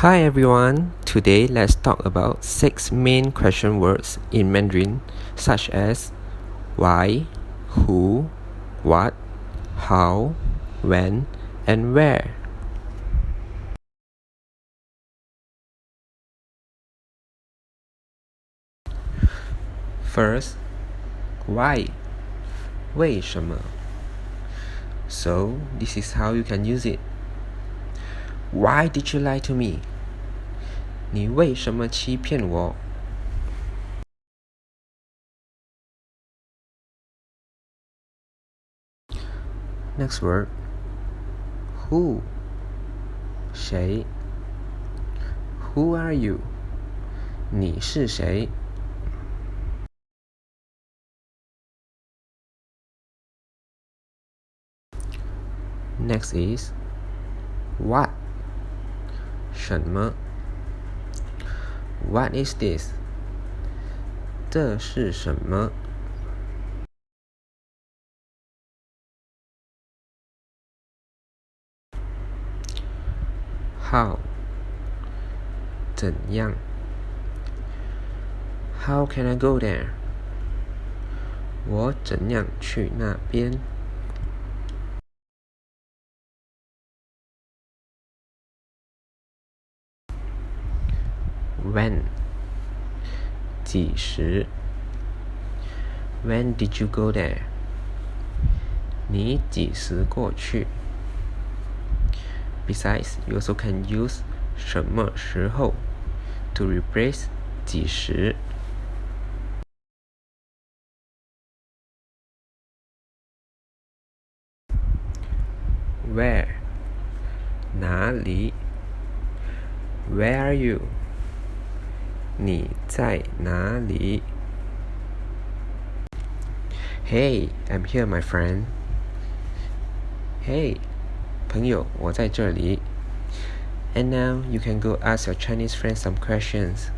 Hi everyone, today let's talk about 6 main question words in Mandarin such as why, who, what, how, when, and where. First, why? 为什么? So, this is how you can use it. Why did you lie to me? 你为什么欺骗我? Next word, who? 谁? Who are you? 你是谁? Next is what? 什么? What is this? 这是什么? How? 怎样? How can I go there? 我怎样去那边? When? 几时? When did you go there? 你几时过去? Besides, you also can use 什么时候 to replace 几时. Where? 哪里? Where are you? 你在哪里? Hey, I'm here, my friend. Hey, 朋友，我在这里. And now you can go ask your Chinese friends some questions.